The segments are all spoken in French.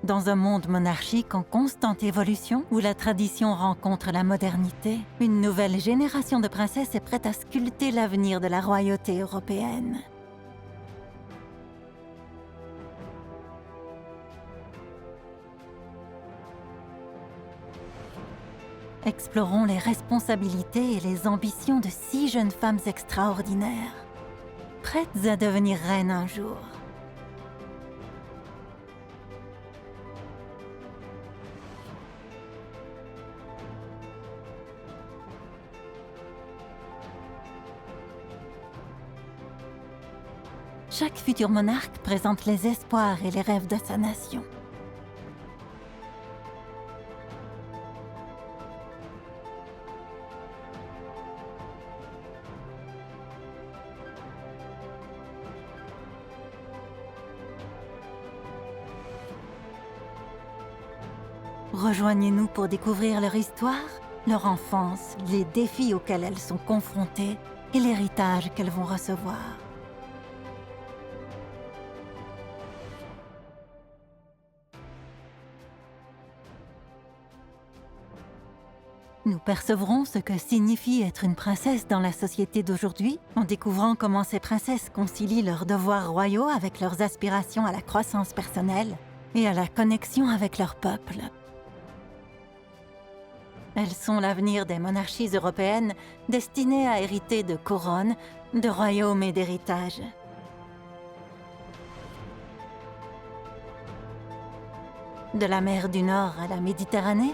Dans un monde monarchique en constante évolution, où la tradition rencontre la modernité, une nouvelle génération de princesses est prête à sculpter l'avenir de la royauté européenne. Explorons les responsabilités et les ambitions de 6 jeunes femmes extraordinaires, prêtes à devenir reines un jour. Chaque futur monarque présente les espoirs et les rêves de sa nation. Rejoignez-nous pour découvrir leur histoire, leur enfance, les défis auxquels elles sont confrontées et l'héritage qu'elles vont recevoir. Nous percevrons ce que signifie être une princesse dans la société d'aujourd'hui, en découvrant comment ces princesses concilient leurs devoirs royaux avec leurs aspirations à la croissance personnelle et à la connexion avec leur peuple. Elles sont l'avenir des monarchies européennes destinées à hériter de couronnes, de royaumes et d'héritages. De la mer du Nord à la Méditerranée,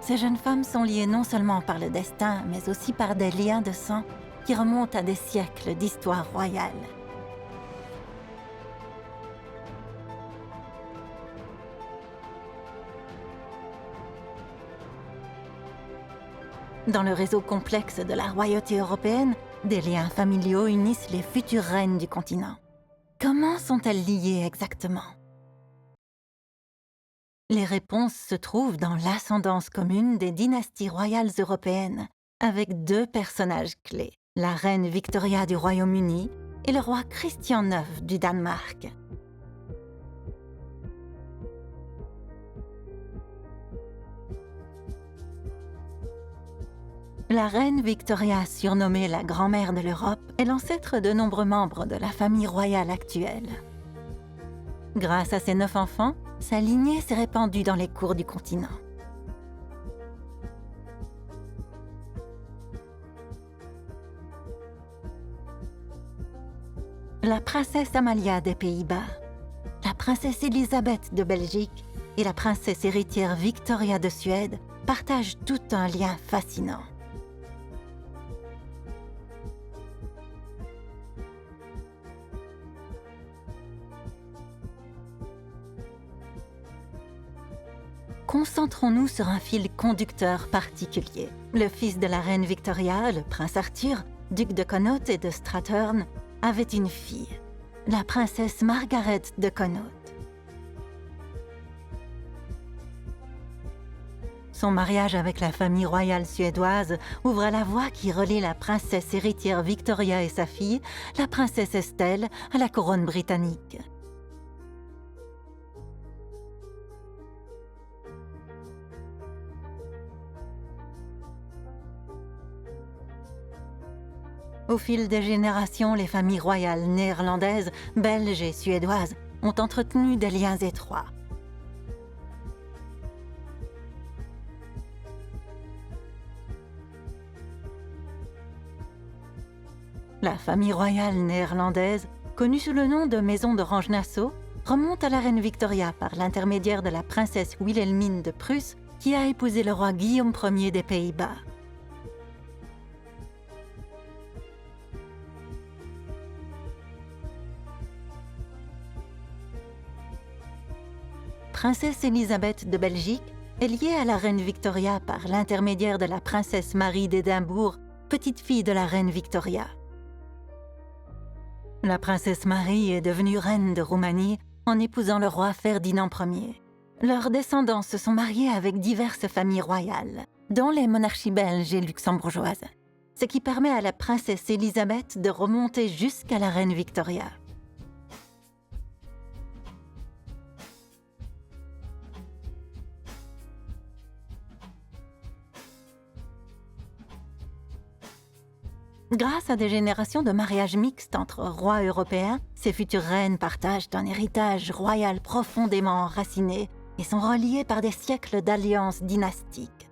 ces jeunes femmes sont liées non seulement par le destin, mais aussi par des liens de sang qui remontent à des siècles d'histoire royale. Dans le réseau complexe de la royauté européenne, des liens familiaux unissent les futures reines du continent. Comment sont-elles liées exactement? Les réponses se trouvent dans l'ascendance commune des dynasties royales européennes, avec 2 personnages clés, la reine Victoria du Royaume-Uni et le roi Christian IX du Danemark. La reine Victoria, surnommée la grand-mère de l'Europe, est l'ancêtre de nombreux membres de la famille royale actuelle. Grâce à ses 9 enfants, sa lignée s'est répandue dans les cours du continent. La princesse Amalia des Pays-Bas, la princesse Élisabeth de Belgique et la princesse héritière Victoria de Suède partagent tout un lien fascinant. Concentrons-nous sur un fil conducteur particulier. Le fils de la reine Victoria, le prince Arthur, duc de Connaught et de Strathearn, avait une fille, la princesse Margaret de Connaught. Son mariage avec la famille royale suédoise ouvre la voie qui relie la princesse héritière Victoria et sa fille, la princesse Estelle, à la couronne britannique. Au fil des générations, les familles royales néerlandaises, belges et suédoises ont entretenu des liens étroits. La famille royale néerlandaise, connue sous le nom de Maison d'Orange-Nassau, remonte à la reine Victoria par l'intermédiaire de la princesse Wilhelmine de Prusse, qui a épousé le roi Guillaume Ier des Pays-Bas. Princesse Élisabeth de Belgique est liée à la reine Victoria par l'intermédiaire de la princesse Marie d'Édimbourg, petite-fille de la reine Victoria. La princesse Marie est devenue reine de Roumanie en épousant le roi Ferdinand Ier. Leurs descendants se sont mariés avec diverses familles royales, dont les monarchies belges et luxembourgeoises, ce qui permet à la princesse Élisabeth de remonter jusqu'à la reine Victoria. Grâce à des générations de mariages mixtes entre rois européens, ces futures reines partagent un héritage royal profondément enraciné et sont reliées par des siècles d'alliances dynastiques.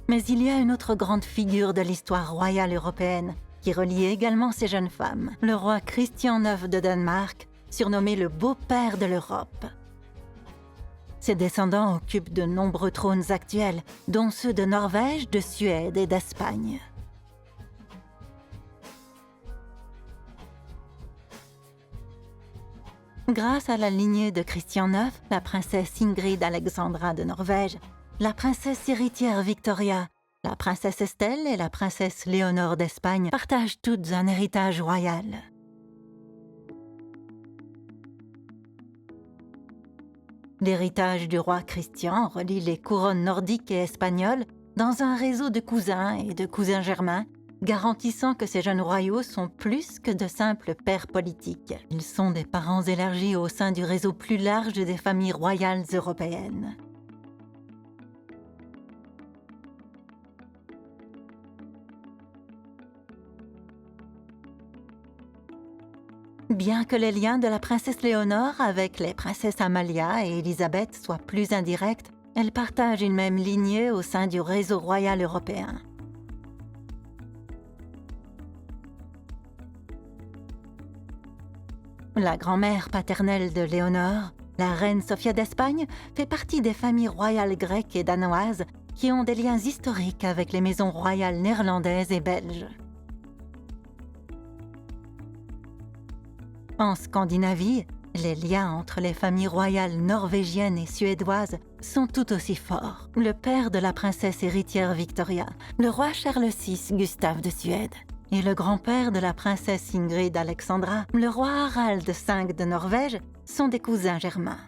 Mais il y a une autre grande figure de l'histoire royale européenne qui relie également ces jeunes femmes, le roi Christian IX de Danemark, surnommé le beau-père de l'Europe. Ses descendants occupent de nombreux trônes actuels, dont ceux de Norvège, de Suède et d'Espagne. Grâce à la lignée de Christian IX, la princesse Ingrid Alexandra de Norvège, la princesse héritière Victoria, la princesse Estelle et la princesse Léonore d'Espagne partagent toutes un héritage royal. L'héritage du roi Christian relie les couronnes nordiques et espagnoles dans un réseau de cousins et de cousins germains, garantissant que ces jeunes royaux sont plus que de simples pères politiques. Ils sont des parents élargis au sein du réseau plus large des familles royales européennes. Bien que les liens de la princesse Léonore avec les princesses Amalia et Élisabeth soient plus indirects, elles partagent une même lignée au sein du réseau royal européen. La grand-mère paternelle de Léonore, la reine Sophia d'Espagne, fait partie des familles royales grecques et danoises qui ont des liens historiques avec les maisons royales néerlandaises et belges. En Scandinavie, les liens entre les familles royales norvégiennes et suédoises sont tout aussi forts. Le père de la princesse héritière Victoria, le roi Charles VI Gustave de Suède, et le grand-père de la princesse Ingrid Alexandra, le roi Harald V de Norvège, sont des cousins germains.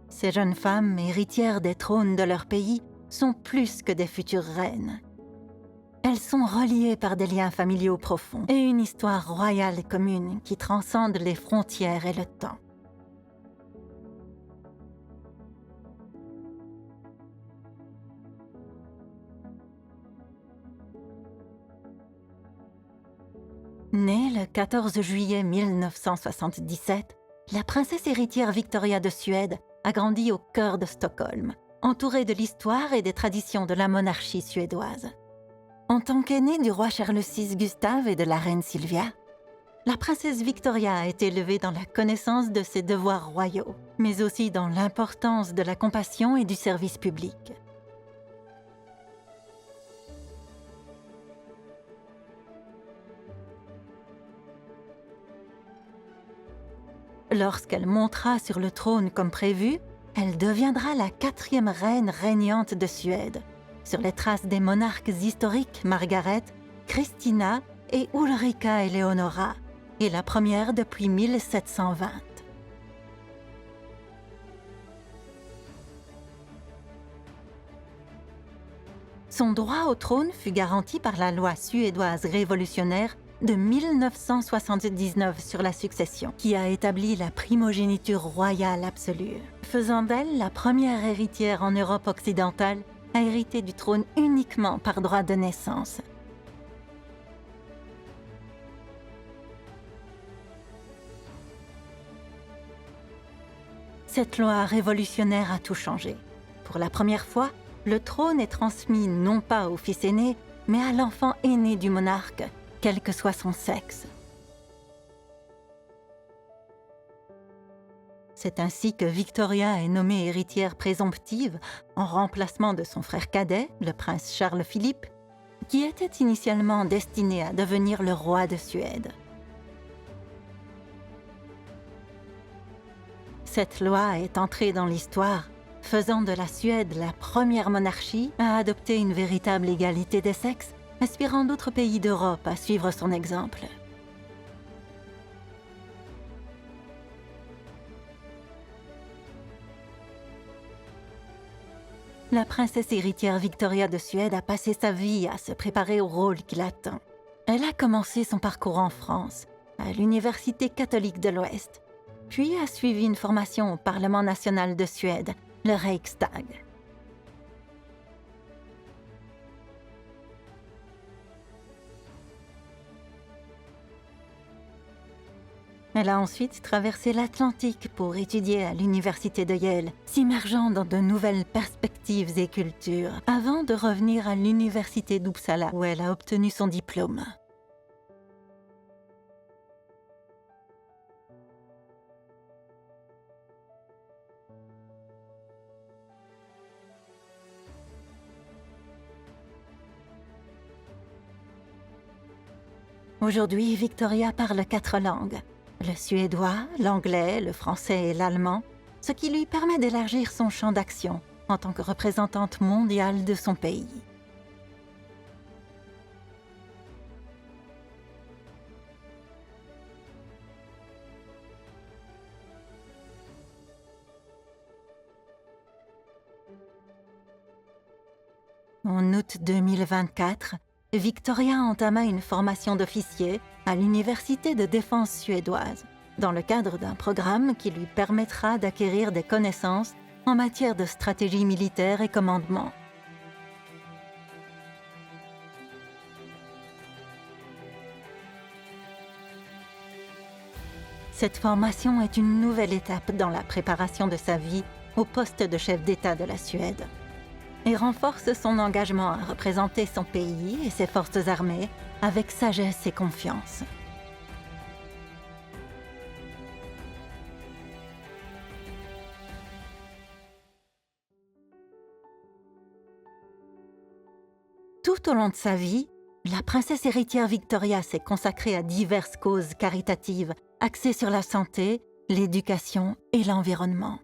Ces jeunes femmes, héritières des trônes de leur pays, sont plus que des futures reines. Elles sont reliées par des liens familiaux profonds et une histoire royale commune qui transcende les frontières et le temps. Née le 14 juillet 1977, la princesse héritière Victoria de Suède a grandi au cœur de Stockholm, entourée de l'histoire et des traditions de la monarchie suédoise. En tant qu'aînée du roi Charles VI Gustave et de la reine Sylvia, la princesse Victoria a été élevée dans la connaissance de ses devoirs royaux, mais aussi dans l'importance de la compassion et du service public. Lorsqu'elle montera sur le trône comme prévu, elle deviendra la 4e reine régnante de Suède, sur les traces des monarques historiques Margaret, Christina et Ulrika Eleonora, et la première depuis 1720. Son droit au trône fut garanti par la loi suédoise révolutionnaire de 1979 sur la succession, qui a établi la primogéniture royale absolue, faisant d'elle la première héritière en Europe occidentale à hériter du trône uniquement par droit de naissance. Cette loi révolutionnaire a tout changé. Pour la première fois, le trône est transmis non pas au fils aîné, mais à l'enfant aîné du monarque, quel que soit son sexe. C'est ainsi que Victoria est nommée héritière présomptive en remplacement de son frère cadet, le prince Charles-Philippe, qui était initialement destiné à devenir le roi de Suède. Cette loi est entrée dans l'histoire, faisant de la Suède la première monarchie à adopter une véritable égalité des sexes, inspirant d'autres pays d'Europe à suivre son exemple. La princesse héritière Victoria de Suède a passé sa vie à se préparer au rôle qui l'attend. Elle a commencé son parcours en France, à l'Université catholique de l'Ouest, puis a suivi une formation au Parlement national de Suède, le Riksdag. Elle a ensuite traversé l'Atlantique pour étudier à l'Université de Yale, s'immergeant dans de nouvelles perspectives et cultures, avant de revenir à l'Université d'Uppsala, où elle a obtenu son diplôme. Aujourd'hui, Victoria parle 4 langues, le suédois, l'anglais, le français et l'allemand, ce qui lui permet d'élargir son champ d'action en tant que représentante mondiale de son pays. En août 2024, Victoria entama une formation d'officier à l'Université de défense suédoise, dans le cadre d'un programme qui lui permettra d'acquérir des connaissances en matière de stratégie militaire et commandement. Cette formation est une nouvelle étape dans la préparation de sa vie au poste de chef d'État de la Suède et renforce son engagement à représenter son pays et ses forces armées avec sagesse et confiance. Tout au long de sa vie, la princesse héritière Victoria s'est consacrée à diverses causes caritatives axées sur la santé, l'éducation et l'environnement.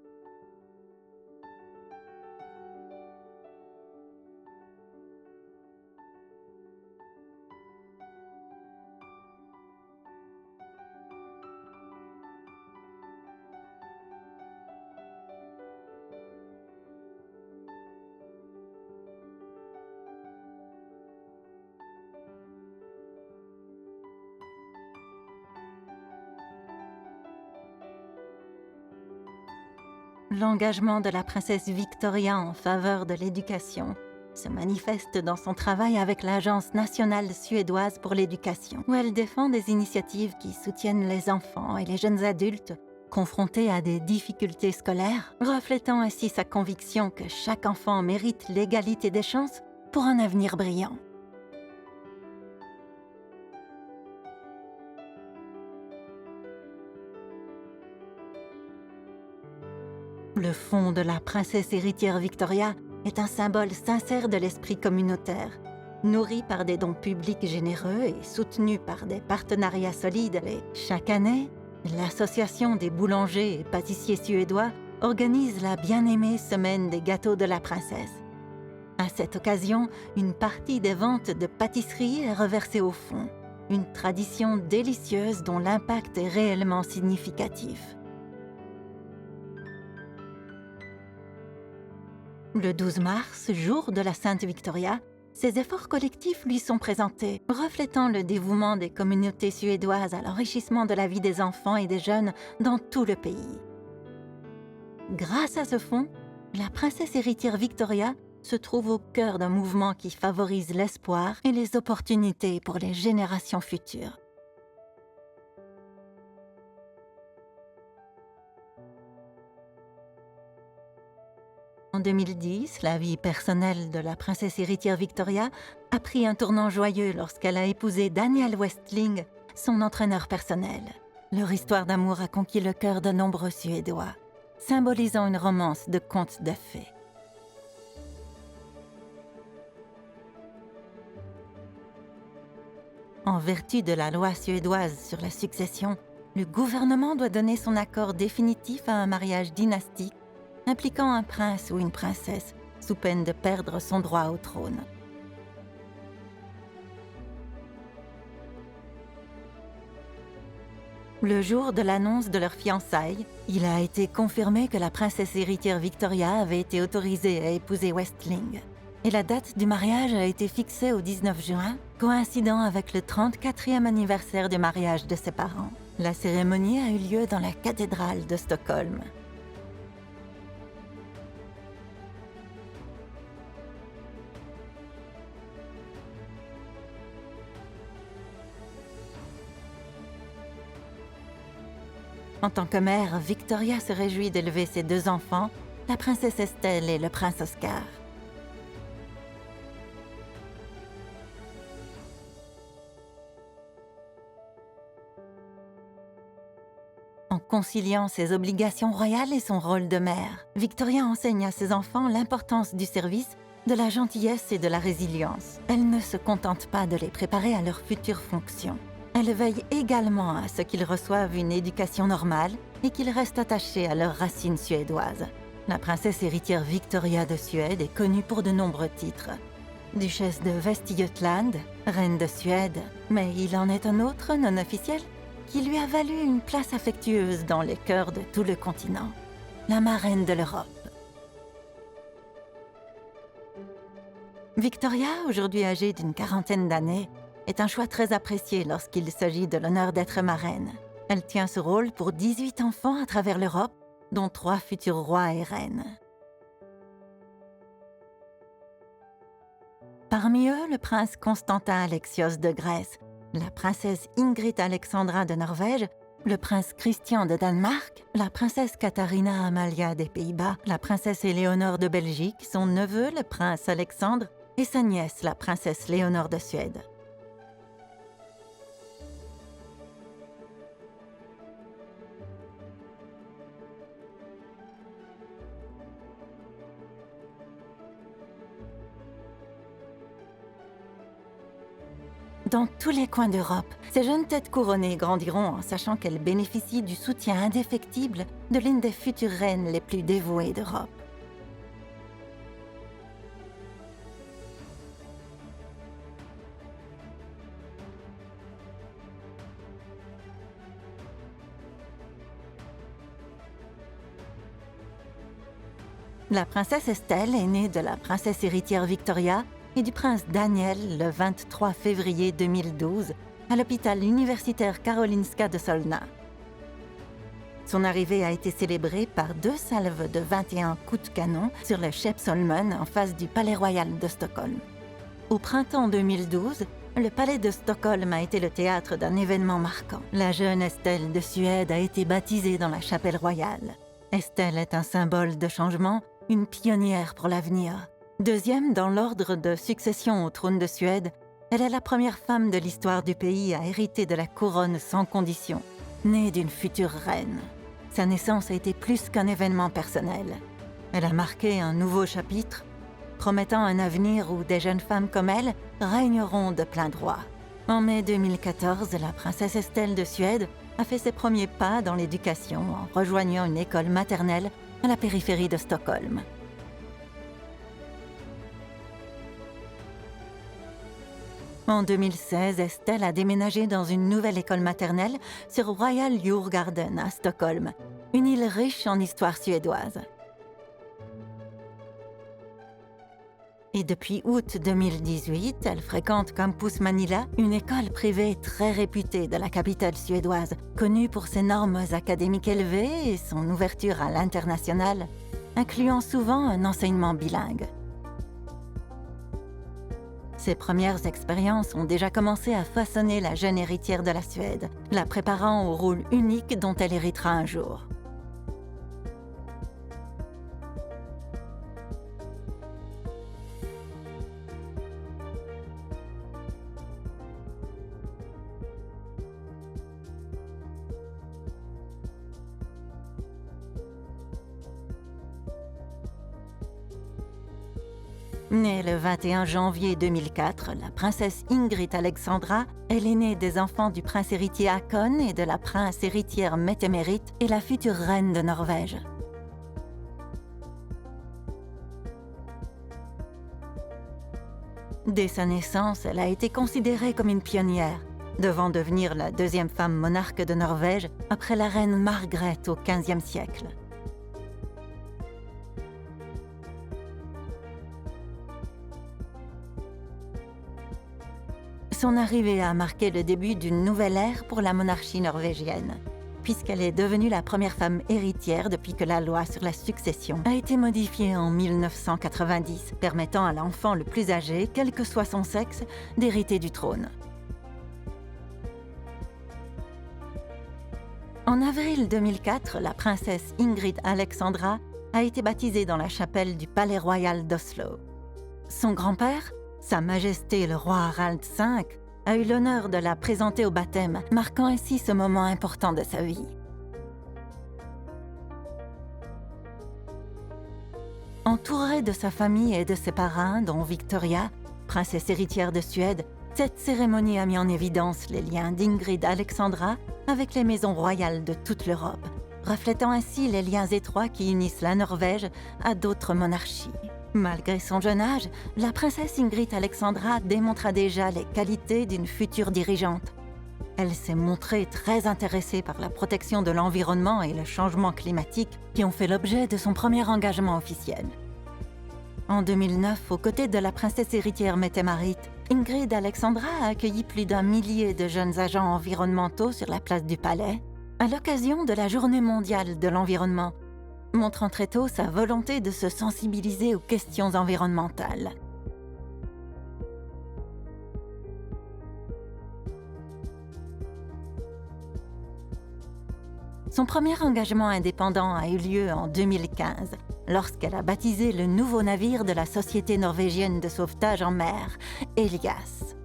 L'engagement de la princesse Victoria en faveur de l'éducation se manifeste dans son travail avec l'Agence nationale suédoise pour l'éducation, où elle défend des initiatives qui soutiennent les enfants et les jeunes adultes confrontés à des difficultés scolaires, reflétant ainsi sa conviction que chaque enfant mérite l'égalité des chances pour un avenir brillant. Le fonds de la princesse héritière Victoria est un symbole sincère de l'esprit communautaire, nourri par des dons publics généreux et soutenu par des partenariats solides. Et chaque année, l'Association des boulangers et pâtissiers suédois organise la bien-aimée Semaine des gâteaux de la princesse. À cette occasion, une partie des ventes de pâtisseries est reversée au fonds, une tradition délicieuse dont l'impact est réellement significatif. Le 12 mars, jour de la Sainte Victoria, ces efforts collectifs lui sont présentés, reflétant le dévouement des communautés suédoises à l'enrichissement de la vie des enfants et des jeunes dans tout le pays. Grâce à ce fonds, la princesse héritière Victoria se trouve au cœur d'un mouvement qui favorise l'espoir et les opportunités pour les générations futures. En 2010, la vie personnelle de la princesse héritière Victoria a pris un tournant joyeux lorsqu'elle a épousé Daniel Westling, son entraîneur personnel. Leur histoire d'amour a conquis le cœur de nombreux Suédois, symbolisant une romance de conte de fées. En vertu de la loi suédoise sur la succession, le gouvernement doit donner son accord définitif à un mariage dynastique impliquant un prince ou une princesse, sous peine de perdre son droit au trône. Le jour de l'annonce de leur fiançailles, il a été confirmé que la princesse héritière Victoria avait été autorisée à épouser Westling. Et la date du mariage a été fixée au 19 juin, coïncidant avec le 34e anniversaire du mariage de ses parents. La cérémonie a eu lieu dans la cathédrale de Stockholm. En tant que mère, Victoria se réjouit d'élever ses 2 enfants, la princesse Estelle et le prince Oscar. En conciliant ses obligations royales et son rôle de mère, Victoria enseigne à ses enfants l'importance du service, de la gentillesse et de la résilience. Elle ne se contente pas de les préparer à leurs futures fonctions. Elle veille également à ce qu'ils reçoivent une éducation normale et qu'ils restent attachés à leurs racines suédoises. La princesse héritière Victoria de Suède est connue pour de nombreux titres. Duchesse de Västergötland, reine de Suède, mais il en est un autre non officiel qui lui a valu une place affectueuse dans les cœurs de tout le continent, la marraine de l'Europe. Victoria, aujourd'hui âgée d'une 40aine d'années, est un choix très apprécié lorsqu'il s'agit de l'honneur d'être marraine. Elle tient ce rôle pour 18 enfants à travers l'Europe, dont 3 futurs rois et reines. Parmi eux, le prince Constantin Alexios de Grèce, la princesse Ingrid Alexandra de Norvège, le prince Christian de Danemark, la princesse Katharina Amalia des Pays-Bas, la princesse Éléonore de Belgique, son neveu, le prince Alexandre, et sa nièce, la princesse Léonore de Suède. Dans tous les coins d'Europe, ces jeunes têtes couronnées grandiront en sachant qu'elles bénéficient du soutien indéfectible de l'une des futures reines les plus dévouées d'Europe. La princesse Estelle est née de la princesse héritière Victoria et du prince Daniel le 23 février 2012 à l'hôpital universitaire Karolinska de Solna. Son arrivée a été célébrée par 2 salves de 21 coups de canon sur le Skeppsholmen en face du Palais royal de Stockholm. Au printemps 2012, le palais de Stockholm a été le théâtre d'un événement marquant. La jeune Estelle de Suède a été baptisée dans la chapelle royale. Estelle est un symbole de changement, une pionnière pour l'avenir. 2e dans l'ordre de succession au trône de Suède, elle est la première femme de l'histoire du pays à hériter de la couronne sans condition, née d'une future reine. Sa naissance a été plus qu'un événement personnel. Elle a marqué un nouveau chapitre, promettant un avenir où des jeunes femmes comme elle régneront de plein droit. En mai 2014, la princesse Estelle de Suède a fait ses premiers pas dans l'éducation en rejoignant une école maternelle à la périphérie de Stockholm. En 2016, Estelle a déménagé dans une nouvelle école maternelle sur Royal Djurgården à Stockholm, une île riche en histoire suédoise. Et depuis août 2018, elle fréquente Campus Manila, une école privée très réputée de la capitale suédoise, connue pour ses normes académiques élevées et son ouverture à l'international, incluant souvent un enseignement bilingue. Ses premières expériences ont déjà commencé à façonner la jeune héritière de la Suède, la préparant au rôle unique dont elle héritera un jour. Née le 21 janvier 2004, la princesse Ingrid Alexandra est l'aînée des enfants du prince héritier Haakon et de la prince héritière Mette-Marit et la future reine de Norvège. Dès sa naissance, elle a été considérée comme une pionnière, devant devenir la deuxième femme monarque de Norvège après la reine Margrethe au XVe siècle. Son arrivée a marqué le début d'une nouvelle ère pour la monarchie norvégienne, puisqu'elle est devenue la première femme héritière depuis que la loi sur la succession a été modifiée en 1990, permettant à l'enfant le plus âgé, quel que soit son sexe, d'hériter du trône. En avril 2004, la princesse Ingrid Alexandra a été baptisée dans la chapelle du Palais royal d'Oslo. Son grand-père, Sa Majesté le roi Harald V, a eu l'honneur de la présenter au baptême, marquant ainsi ce moment important de sa vie. Entourée de sa famille et de ses parrains, dont Victoria, princesse héritière de Suède, cette cérémonie a mis en évidence les liens d'Ingrid Alexandra avec les maisons royales de toute l'Europe, reflétant ainsi les liens étroits qui unissent la Norvège à d'autres monarchies. Malgré son jeune âge, la princesse Ingrid Alexandra démontra déjà les qualités d'une future dirigeante. Elle s'est montrée très intéressée par la protection de l'environnement et le changement climatique qui ont fait l'objet de son premier engagement officiel. En 2009, aux côtés de la princesse héritière Mette-Marit, Ingrid Alexandra a accueilli plus d'1 millier de jeunes agents environnementaux sur la place du Palais, à l'occasion de la Journée mondiale de l'environnement, montrant très tôt sa volonté de se sensibiliser aux questions environnementales. Son premier engagement indépendant a eu lieu en 2015, lorsqu'elle a baptisé le nouveau navire de la Société norvégienne de sauvetage en mer, Elias.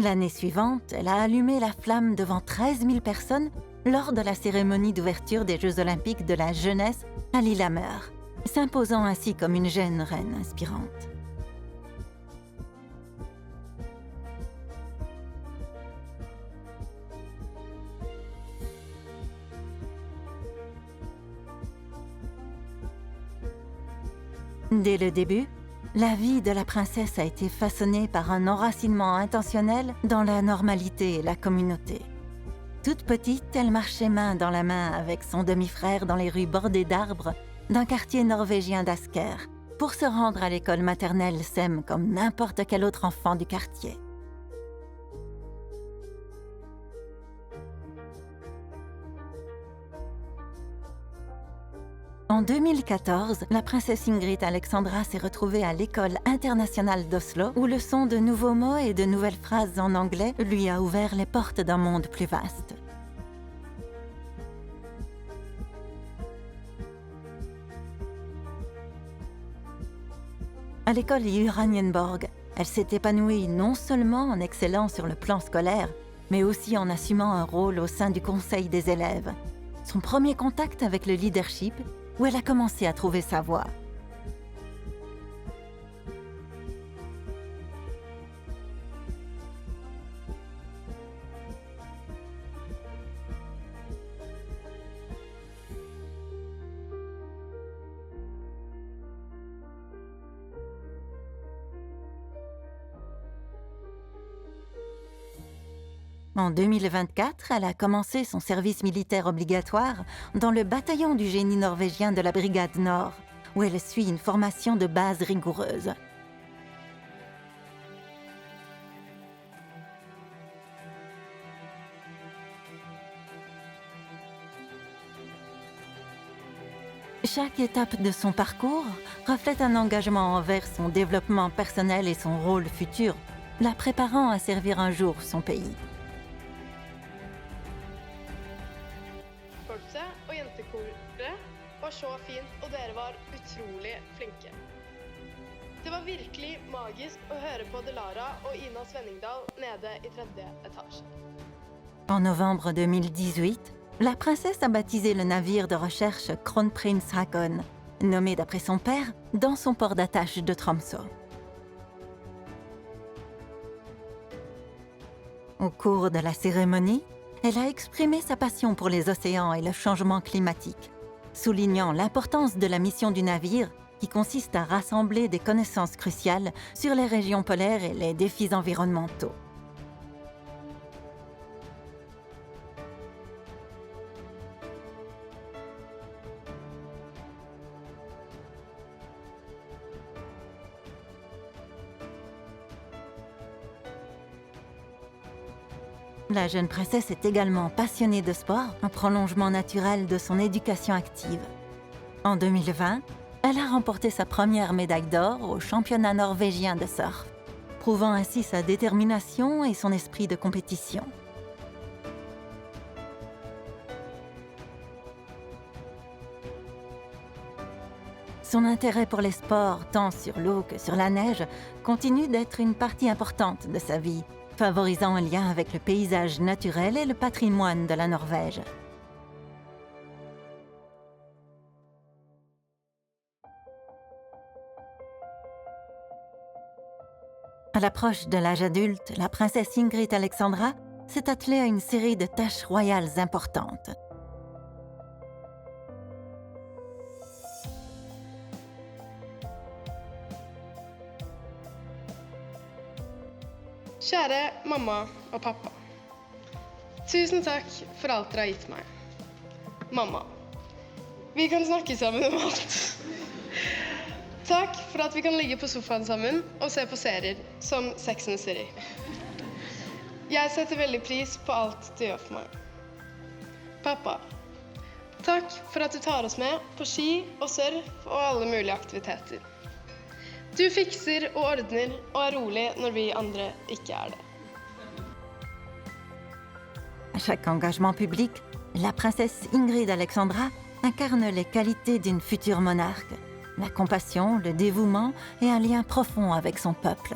L'année suivante, elle a allumé la flamme devant 13 000 personnes lors de la cérémonie d'ouverture des Jeux olympiques de la jeunesse à Lillehammer, s'imposant ainsi comme une jeune reine inspirante. Dès le début, la vie de la princesse a été façonnée par un enracinement intentionnel dans la normalité et la communauté. Toute petite, elle marchait main dans la main avec son demi-frère dans les rues bordées d'arbres d'un quartier norvégien d'Asker pour se rendre à l'école maternelle SEM comme n'importe quel autre enfant du quartier. En 2014, la princesse Ingrid Alexandra s'est retrouvée à l'école internationale d'Oslo, où le son de nouveaux mots et de nouvelles phrases en anglais lui a ouvert les portes d'un monde plus vaste. À l'école Uranienborg, elle s'est épanouie non seulement en excellant sur le plan scolaire, mais aussi en assumant un rôle au sein du conseil des élèves. Son premier contact avec le leadership, où elle a commencé à trouver sa voie. En 2024, elle a commencé son service militaire obligatoire dans le bataillon du génie norvégien de la Brigade Nord, où elle suit une formation de base rigoureuse. Chaque étape de son parcours reflète un engagement envers son développement personnel et son rôle futur, la préparant à servir un jour son pays. Korpset og jentekoret var så fint, og dere var utrolig flinke. Det var virkelig magisk å høre på Delara og Ina Svenningdal nede i 3. étage. En novembre 2018, la princesse a baptisé le navire de recherche Kronprins Haakon, nommé d'après son père, dans son port d'attache de Tromsø. Au cours de la cérémonie, elle a exprimé sa passion pour les océans et le changement climatique, soulignant l'importance de la mission du navire qui consiste à rassembler des connaissances cruciales sur les régions polaires et les défis environnementaux. La jeune princesse est également passionnée de sport, un prolongement naturel de son éducation active. En 2020, elle a remporté sa première médaille d'or au championnat norvégien de surf, prouvant ainsi sa détermination et son esprit de compétition. Son intérêt pour les sports, tant sur l'eau que sur la neige, continue d'être une partie importante de sa vie, favorisant un lien avec le paysage naturel et le patrimoine de la Norvège. À l'approche de l'âge adulte, la princesse Ingrid Alexandra s'est attelée à une série de tâches royales importantes. Kjære mamma og pappa. Tusen takk for alt dere har gitt meg. Mamma, vi kan snakke sammen om alt. Takk for at vi kan ligge på sofaen sammen og se på serier som Sex and the City. Jeg setter veldig pris på alt du gjør for meg. Pappa, takk for at du tar oss med på ski og surf og alle mulige aktiviteter. Du fikser og ordner og er rolig når vi andre ikke er det. À chaque engagement public, la princesse Ingrid Alexandra incarne les qualités d'une future monarque, la compassion, le dévouement et un lien profond avec son peuple.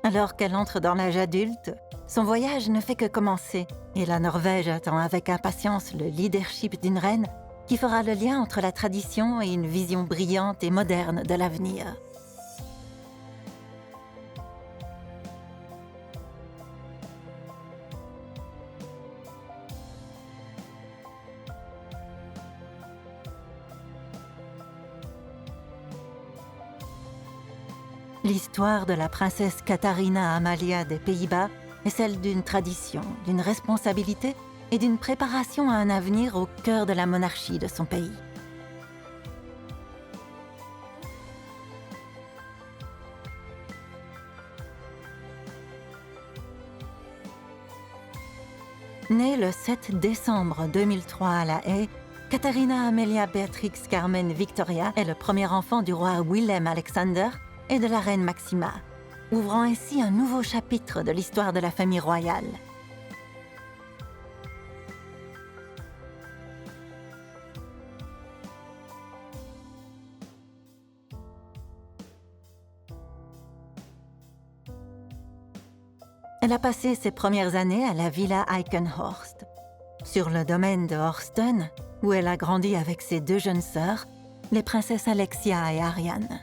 Alors qu'elle entre dans l'âge adulte, son voyage ne fait que commencer et la Norvège attend avec impatience le leadership d'une reine qui fera le lien entre la tradition et une vision brillante et moderne de l'avenir. L'histoire de la princesse Katharina Amalia des Pays-Bas est celle d'une tradition, d'une responsabilité et d'une préparation à un avenir au cœur de la monarchie de son pays. Née le 7 décembre 2003 à La Haye, Katharina Amelia Beatrix Carmen Victoria est le premier enfant du roi Willem Alexander et de la reine Maxima, ouvrant ainsi un nouveau chapitre de l'histoire de la famille royale. Elle a passé ses premières années à la villa Eikenhorst, sur le domaine de Horsten, où elle a grandi avec ses deux jeunes sœurs, les princesses Alexia et Ariane.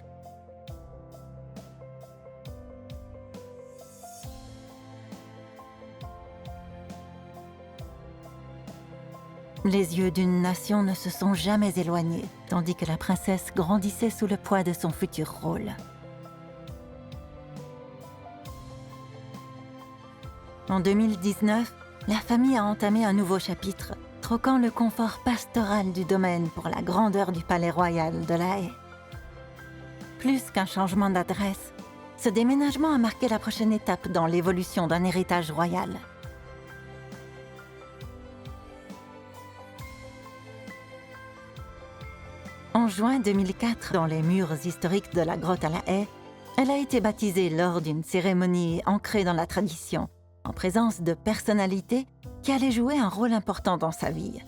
Les yeux d'une nation ne se sont jamais éloignés, tandis que la princesse grandissait sous le poids de son futur rôle. En 2019, la famille a entamé un nouveau chapitre, troquant le confort pastoral du domaine pour la grandeur du palais royal de La Haye. Plus qu'un changement d'adresse, ce déménagement a marqué la prochaine étape dans l'évolution d'un héritage royal. En juin 2004, dans les murs historiques de la grotte à La Haye, elle a été baptisée lors d'une cérémonie ancrée dans la tradition, en présence de personnalités qui allaient jouer un rôle important dans sa vie.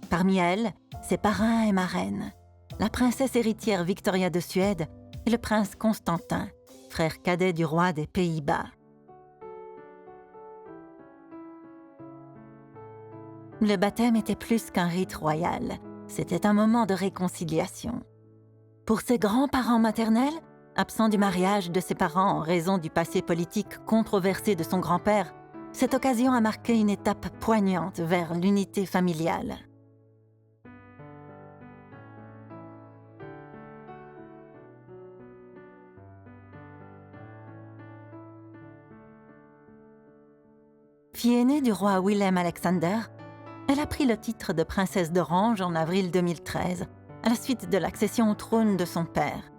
Parmi elles, ses parrains et marraines, la princesse héritière Victoria de Suède et le prince Constantin, frère cadet du roi des Pays-Bas. Le baptême était plus qu'un rite royal. C'était un moment de réconciliation. Pour ses grands-parents maternels, absents du mariage de ses parents en raison du passé politique controversé de son grand-père, cette occasion a marqué une étape poignante vers l'unité familiale. Fille aînée du roi Willem Alexander, elle a pris le titre de princesse d'Orange en avril 2013, à la suite de l'accession au trône de son père.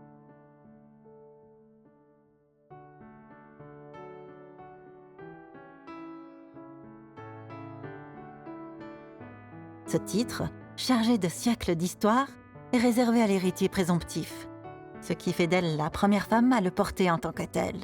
Ce titre, chargé de siècles d'histoire, est réservé à l'héritier présomptif, ce qui fait d'elle la première femme à le porter en tant que telle.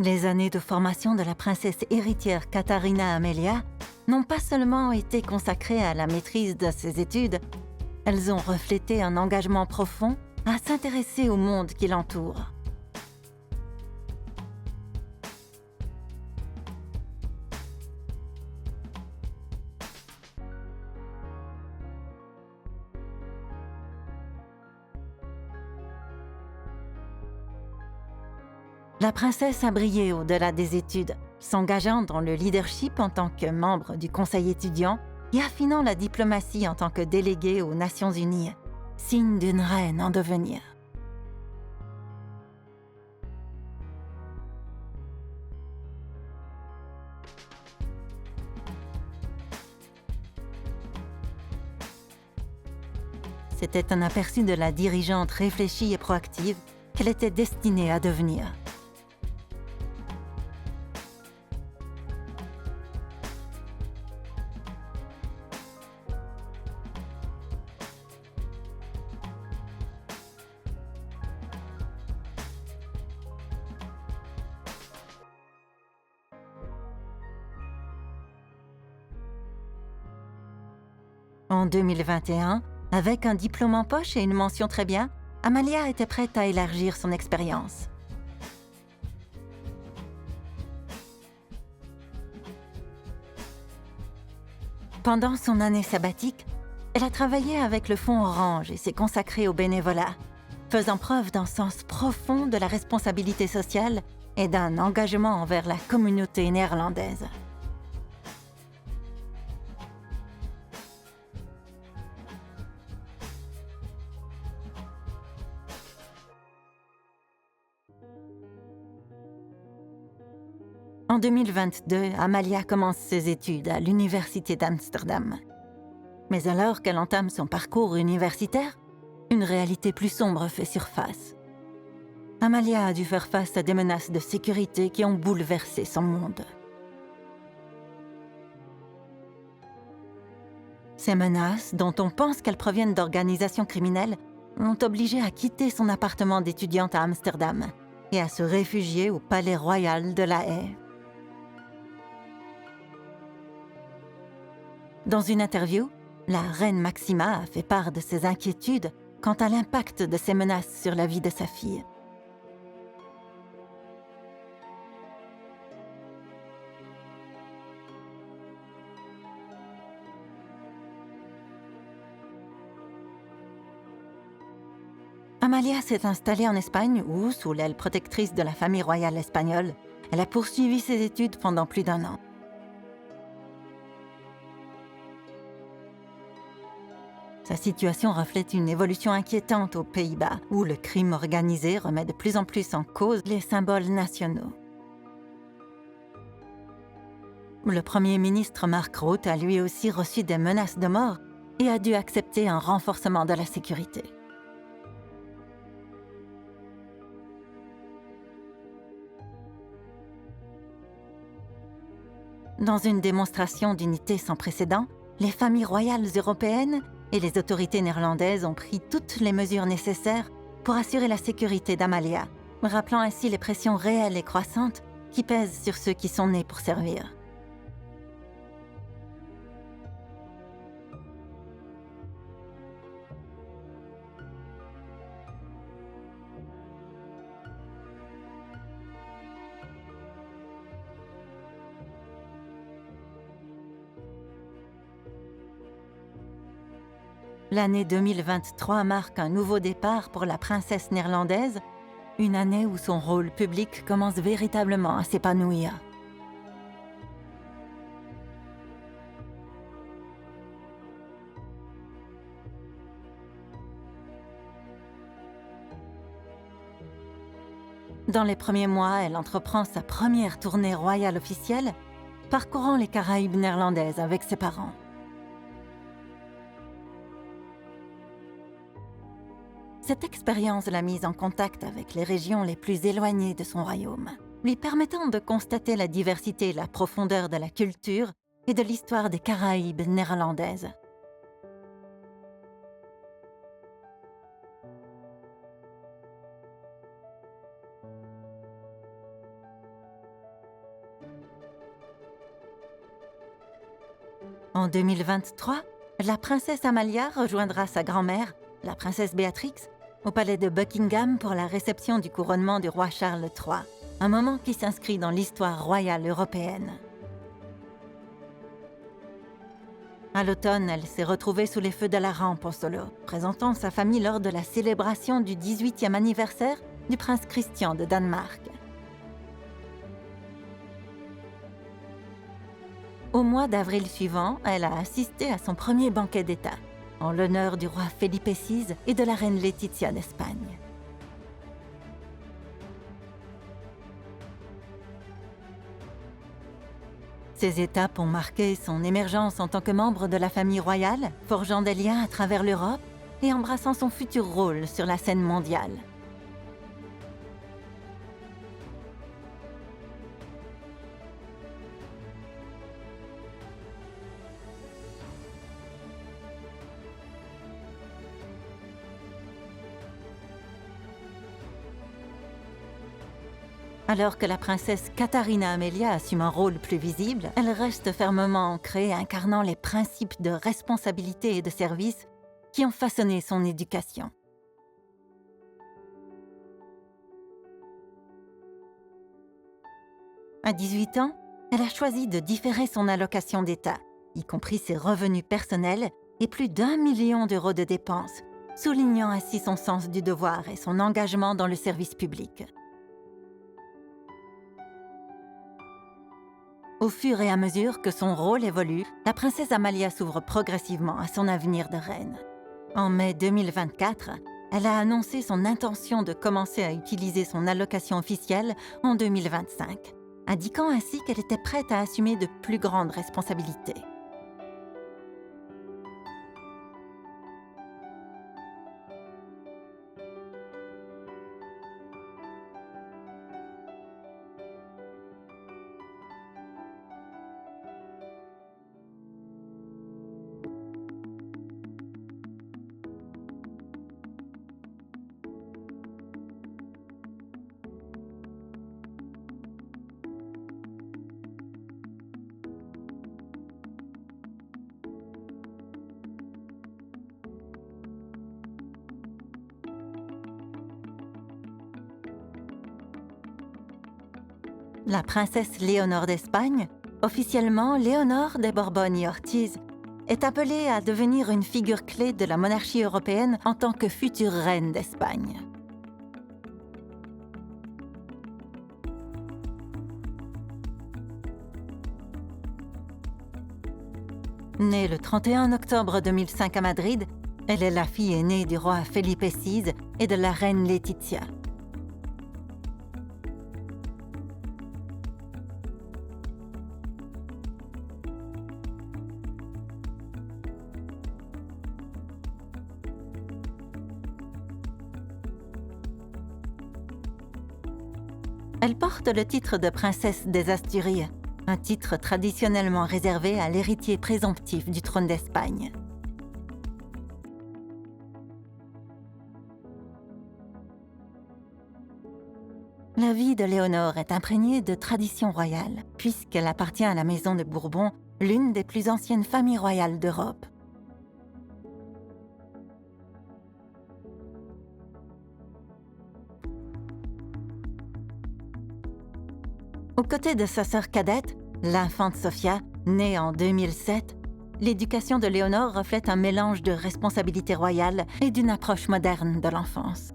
Les années de formation de la princesse héritière Katharina Amelia n'ont pas seulement été consacrées à la maîtrise de ses études, elles ont reflété un engagement profond à s'intéresser au monde qui l'entoure. La princesse a brillé au-delà des études, s'engageant dans le leadership en tant que membre du conseil étudiant et affinant la diplomatie en tant que déléguée aux Nations Unies, signe d'une reine en devenir. C'était un aperçu de la dirigeante réfléchie et proactive qu'elle était destinée à devenir. En 2021, avec un diplôme en poche et une mention très bien, Amalia était prête à élargir son expérience. Pendant son année sabbatique, elle a travaillé avec le Fonds Orange et s'est consacrée au bénévolat, faisant preuve d'un sens profond de la responsabilité sociale et d'un engagement envers la communauté néerlandaise. En 2022, Amalia commence ses études à l'Université d'Amsterdam. Mais alors qu'elle entame son parcours universitaire, une réalité plus sombre fait surface. Amalia a dû faire face à des menaces de sécurité qui ont bouleversé son monde. Ces menaces, dont on pense qu'elles proviennent d'organisations criminelles, l'ont obligée à quitter son appartement d'étudiante à Amsterdam et à se réfugier au Palais Royal de La Haye. Dans une interview, la reine Maxima a fait part de ses inquiétudes quant à l'impact de ces menaces sur la vie de sa fille. Amalia s'est installée en Espagne où, sous l'aile protectrice de la famille royale espagnole, elle a poursuivi ses études pendant plus d'1 an. Sa situation reflète une évolution inquiétante aux Pays-Bas, où le crime organisé remet de plus en plus en cause les symboles nationaux. Le Premier ministre Mark Rutte a lui aussi reçu des menaces de mort et a dû accepter un renforcement de la sécurité. Dans une démonstration d'unité sans précédent, les familles royales européennes et les autorités néerlandaises ont pris toutes les mesures nécessaires pour assurer la sécurité d'Amalia, rappelant ainsi les pressions réelles et croissantes qui pèsent sur ceux qui sont nés pour servir. L'année 2023 marque un nouveau départ pour la princesse néerlandaise, une année où son rôle public commence véritablement à s'épanouir. Dans les premiers mois, elle entreprend sa première tournée royale officielle, parcourant les Caraïbes néerlandaises avec ses parents. Cette expérience l'a mise en contact avec les régions les plus éloignées de son royaume, lui permettant de constater la diversité et la profondeur de la culture et de l'histoire des Caraïbes néerlandaises. En 2023, la princesse Amalia rejoindra sa grand-mère, la princesse Béatrix, au palais de Buckingham pour la réception du couronnement du roi Charles III, un moment qui s'inscrit dans l'histoire royale européenne. À l'automne, elle s'est retrouvée sous les feux de la rampe au solo, présentant sa famille lors de la célébration du 18e anniversaire du prince Christian de Danemark. Au mois d'avril suivant, elle a assisté à son premier banquet d'État, en l'honneur du roi Felipe VI et de la reine Laetitia d'Espagne. Ces étapes ont marqué son émergence en tant que membre de la famille royale, forgeant des liens à travers l'Europe et embrassant son futur rôle sur la scène mondiale. Alors que la princesse Katharina Amelia assume un rôle plus visible, elle reste fermement ancrée, incarnant les principes de responsabilité et de service qui ont façonné son éducation. À 18 ans, elle a choisi de différer son allocation d'État, y compris ses revenus personnels et plus d'1 million d'euros de dépenses, soulignant ainsi son sens du devoir et son engagement dans le service public. Au fur et à mesure que son rôle évolue, la princesse Amalia s'ouvre progressivement à son avenir de reine. En mai 2024, elle a annoncé son intention de commencer à utiliser son allocation officielle en 2025, indiquant ainsi qu'elle était prête à assumer de plus grandes responsabilités. La princesse Léonore d'Espagne, officiellement Léonore de Borbón y Ortiz, est appelée à devenir une figure clé de la monarchie européenne en tant que future reine d'Espagne. Née le 31 octobre 2005 à Madrid, elle est la fille aînée du roi Felipe VI et de la reine Laetitia. Elle porte le titre de princesse des Asturies, un titre traditionnellement réservé à l'héritier présomptif du trône d'Espagne. La vie de Léonore est imprégnée de traditions royales, puisqu'elle appartient à la maison de Bourbon, l'une des plus anciennes familles royales d'Europe. Aux côtés de sa sœur cadette, l'infante Sofia, née en 2007, l'éducation de Léonore reflète un mélange de responsabilité royale et d'une approche moderne de l'enfance.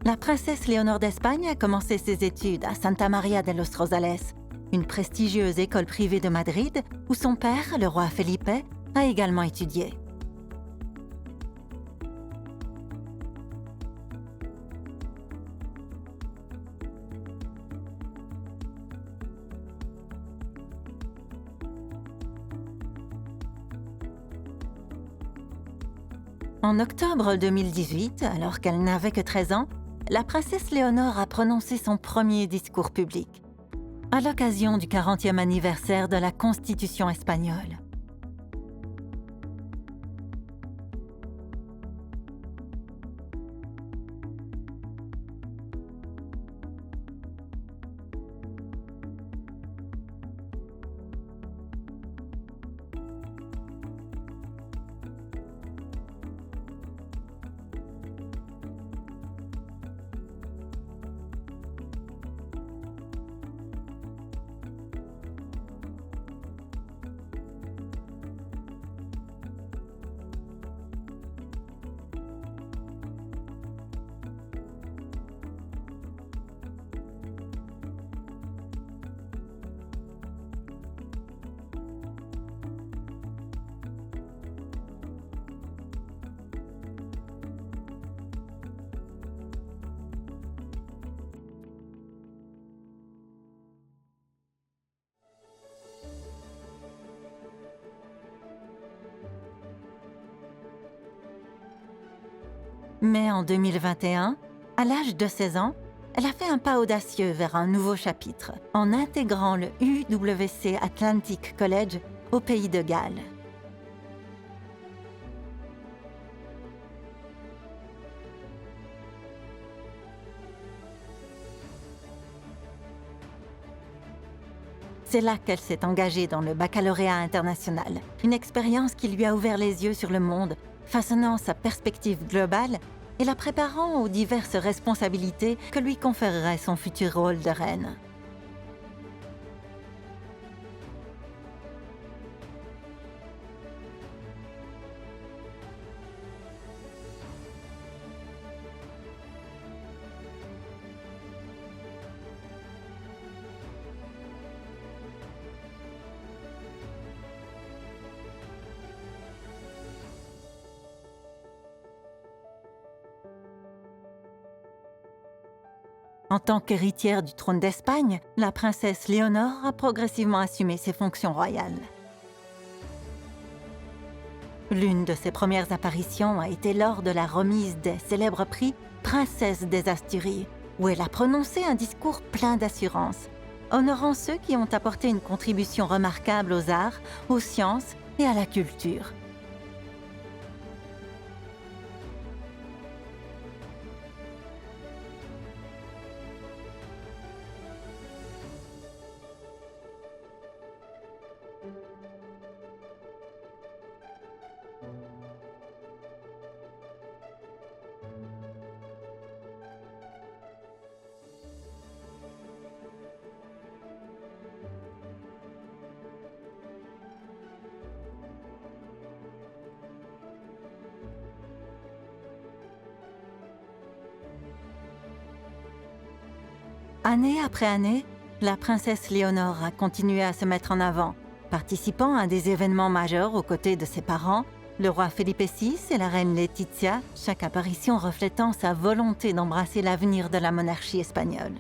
La princesse Léonore d'Espagne a commencé ses études à Santa María de los Rosales, une prestigieuse école privée de Madrid où son père, le roi Felipe, a également étudié. En octobre 2018, alors qu'elle n'avait que 13 ans, la princesse Léonore a prononcé son premier discours public, à l'occasion du 40e anniversaire de la Constitution espagnole. Mais en 2021, à l'âge de 16 ans, elle a fait un pas audacieux vers un nouveau chapitre en intégrant le UWC Atlantic College au pays de Galles. C'est là qu'elle s'est engagée dans le baccalauréat international, une expérience qui lui a ouvert les yeux sur le monde, façonnant sa perspective globale et la préparant aux diverses responsabilités que lui conférerait son futur rôle de reine. En tant qu'héritière du trône d'Espagne, la princesse Léonore a progressivement assumé ses fonctions royales. L'une de ses premières apparitions a été lors de la remise des célèbres prix Princesse des Asturies, où elle a prononcé un discours plein d'assurance, honorant ceux qui ont apporté une contribution remarquable aux arts, aux sciences et à la culture. Année après année, la princesse Léonore a continué à se mettre en avant, participant à des événements majeurs aux côtés de ses parents, le roi Felipe VI et la reine Laetitia, chaque apparition reflétant sa volonté d'embrasser l'avenir de la monarchie espagnole.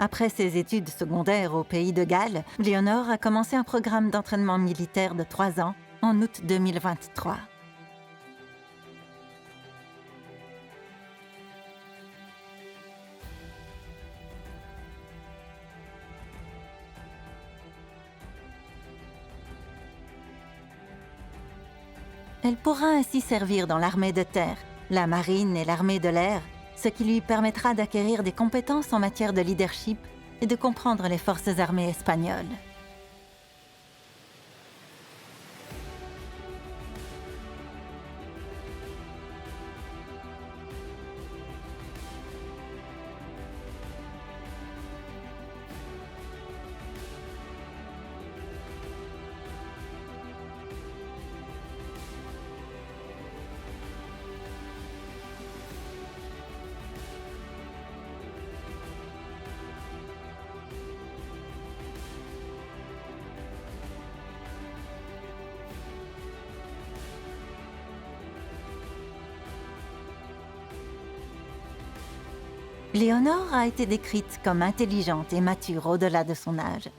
Après ses études secondaires au pays de Galles, Léonore a commencé un programme d'entraînement militaire de 3 ans en août 2023. Elle pourra ainsi servir dans l'armée de terre, la marine et l'armée de l'air, ce qui lui permettra d'acquérir des compétences en matière de leadership et de comprendre les forces armées espagnoles. Léonore a été décrite comme intelligente et mature au-delà de son âge.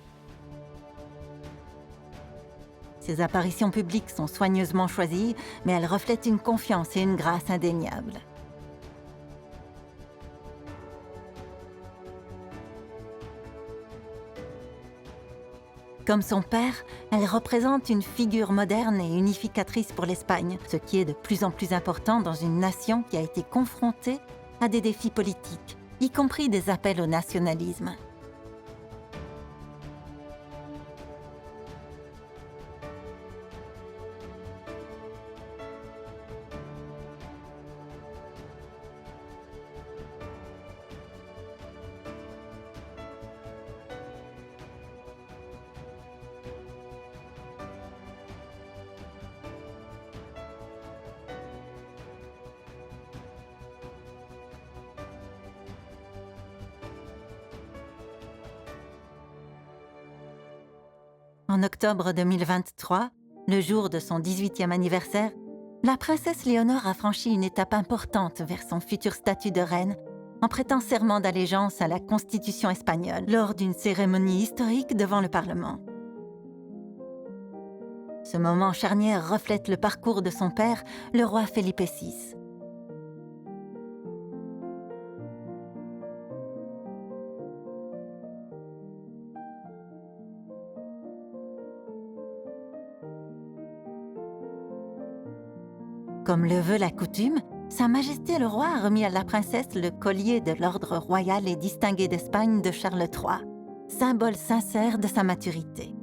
Ses apparitions publiques sont soigneusement choisies, mais elles reflètent une confiance et une grâce indéniables. Comme son père, elle représente une figure moderne et unificatrice pour l'Espagne, ce qui est de plus en plus important dans une nation qui a été confrontée à des défis politiques, y compris des appels au nationalisme. En octobre 2023, le jour de son 18e anniversaire, la princesse Léonore a franchi une étape importante vers son futur statut de reine en prêtant serment d'allégeance à la Constitution espagnole lors d'une cérémonie historique devant le Parlement. Ce moment charnière reflète le parcours de son père, le roi Felipe VI. Comme le veut la coutume, Sa Majesté le Roi a remis à la princesse le collier de l'Ordre royal et distingué d'Espagne de Charles III, symbole sincère de sa maturité.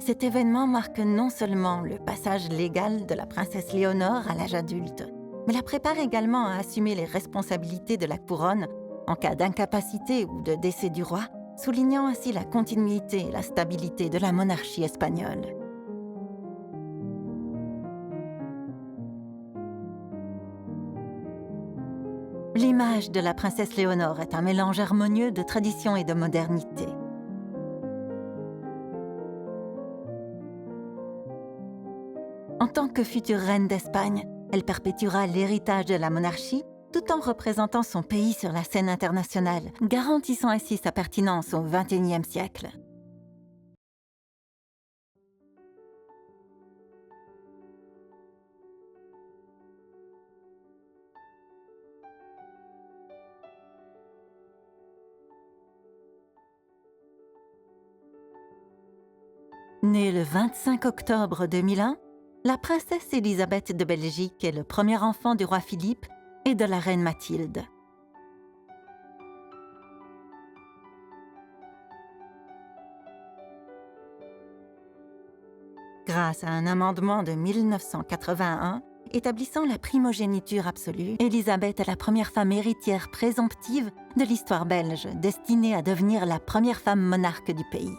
Cet événement marque non seulement le passage légal de la princesse Léonore à l'âge adulte, mais la prépare également à assumer les responsabilités de la couronne en cas d'incapacité ou de décès du roi, soulignant ainsi la continuité et la stabilité de la monarchie espagnole. L'image de la princesse Léonore est un mélange harmonieux de tradition et de modernité. En tant que future reine d'Espagne, elle perpétuera l'héritage de la monarchie tout en représentant son pays sur la scène internationale, garantissant ainsi sa pertinence au XXIe siècle. Née le 25 octobre 2001, la princesse Élisabeth de Belgique est le premier enfant du roi Philippe et de la reine Mathilde. Grâce à un amendement de 1981 établissant la primogéniture absolue, Élisabeth est la première femme héritière présomptive de l'histoire belge, destinée à devenir la première femme monarque du pays.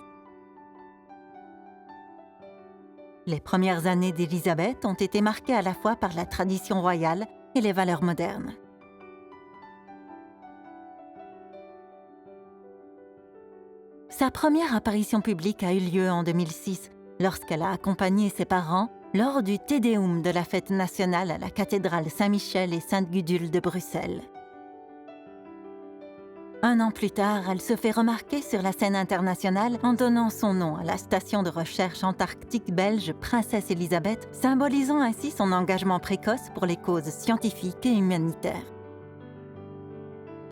Les premières années d'Élisabeth ont été marquées à la fois par la tradition royale et les valeurs modernes. Sa première apparition publique a eu lieu en 2006, lorsqu'elle a accompagné ses parents lors du Te Deum de la fête nationale à la cathédrale Saint-Michel et Sainte-Gudule de Bruxelles. Un an plus tard, elle se fait remarquer sur la scène internationale en donnant son nom à la station de recherche antarctique belge Princesse Elisabeth, symbolisant ainsi son engagement précoce pour les causes scientifiques et humanitaires.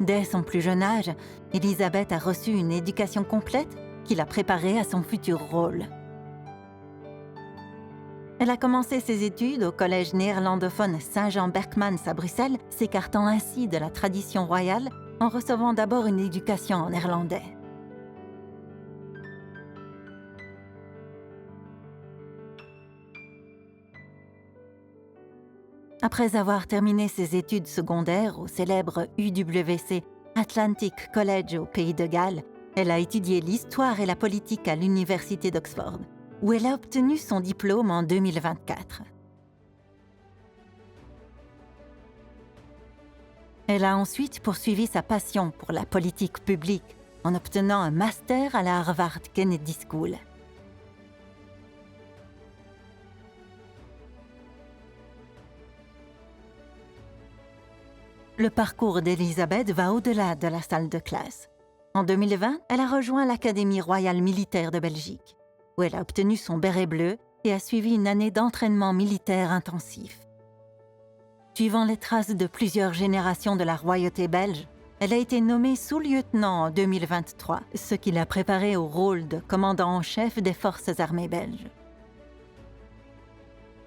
Dès son plus jeune âge, Elisabeth a reçu une éducation complète qui l'a préparée à son futur rôle. Elle a commencé ses études au collège néerlandophone Saint-Jean Berkmans à Bruxelles, s'écartant ainsi de la tradition royale en recevant d'abord une éducation en néerlandais. Après avoir terminé ses études secondaires au célèbre UWC Atlantic College au Pays de Galles, elle a étudié l'histoire et la politique à l'Université d'Oxford, où elle a obtenu son diplôme en 2024. Elle a ensuite poursuivi sa passion pour la politique publique en obtenant un master à la Harvard Kennedy School. Le parcours d'Elisabeth va au-delà de la salle de classe. En 2020, elle a rejoint l'Académie royale militaire de Belgique, où elle a obtenu son béret bleu et a suivi une année d'entraînement militaire intensif. Suivant les traces de plusieurs générations de la royauté belge, elle a été nommée sous-lieutenant en 2023, ce qui l'a préparée au rôle de commandant en chef des forces armées belges.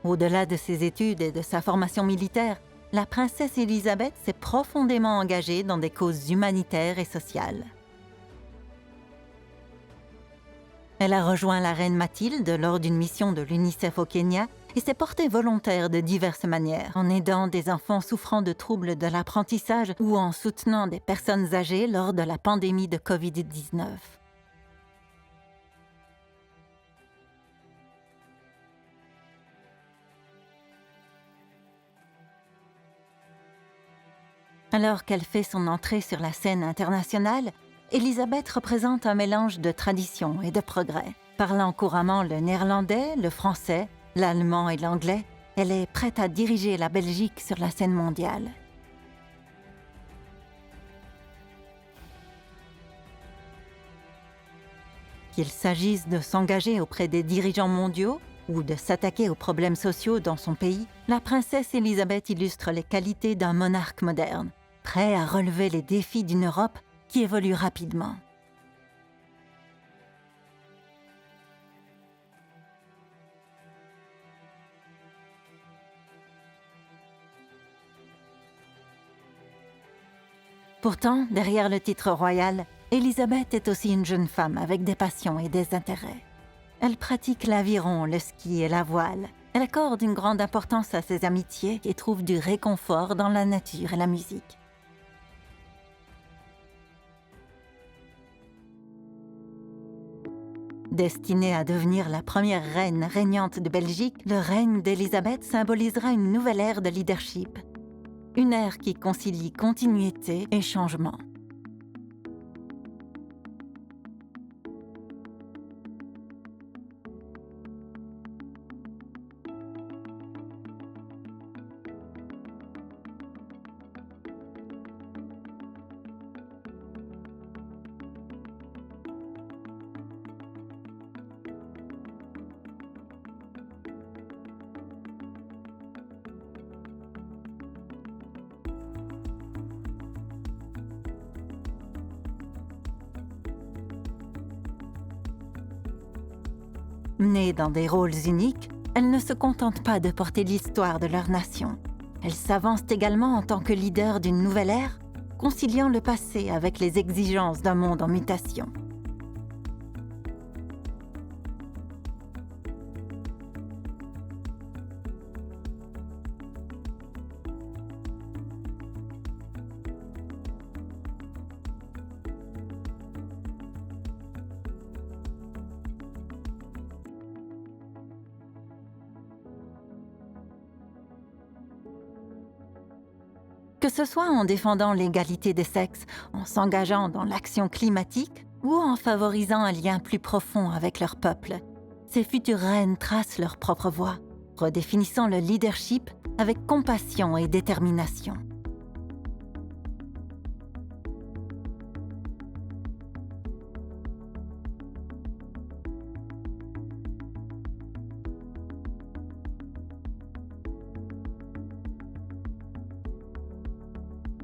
Au-delà de ses études et de sa formation militaire, la princesse Elisabeth s'est profondément engagée dans des causes humanitaires et sociales. Elle a rejoint la reine Mathilde lors d'une mission de l'UNICEF au Kenya et s'est portée volontaire de diverses manières, en aidant des enfants souffrant de troubles de l'apprentissage ou en soutenant des personnes âgées lors de la pandémie de COVID-19. Alors qu'elle fait son entrée sur la scène internationale, Elisabeth représente un mélange de tradition et de progrès. Parlant couramment le néerlandais, le français, l'allemand et l'anglais, elle est prête à diriger la Belgique sur la scène mondiale. Qu'il s'agisse de s'engager auprès des dirigeants mondiaux ou de s'attaquer aux problèmes sociaux dans son pays, la princesse Elisabeth illustre les qualités d'un monarque moderne, prêt à relever les défis d'une Europe qui évolue rapidement. Pourtant, derrière le titre royal, Elisabeth est aussi une jeune femme avec des passions et des intérêts. Elle pratique l'aviron, le ski et la voile. Elle accorde une grande importance à ses amitiés et trouve du réconfort dans la nature et la musique. Destinée à devenir la première reine régnante de Belgique, le règne d'Elisabeth symbolisera une nouvelle ère de leadership. Une ère qui concilie continuité et changement. Nées dans des rôles uniques, elles ne se contentent pas de porter l'histoire de leur nation. Elles s'avancent également en tant que leaders d'une nouvelle ère, conciliant le passé avec les exigences d'un monde en mutation. Que ce soit en défendant l'égalité des sexes, en s'engageant dans l'action climatique ou en favorisant un lien plus profond avec leur peuple, ces futures reines tracent leur propre voie, redéfinissant le leadership avec compassion et détermination.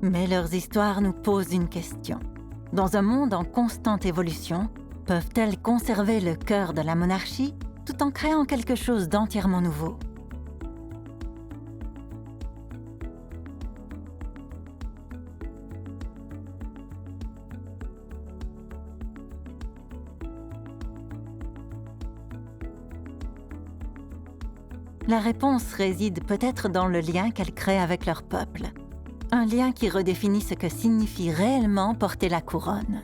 Mais leurs histoires nous posent une question. Dans un monde en constante évolution, peuvent-elles conserver le cœur de la monarchie tout en créant quelque chose d'entièrement nouveau? La réponse réside peut-être dans le lien qu'elles créent avec leur peuple. Un lien qui redéfinit ce que signifie réellement porter la couronne.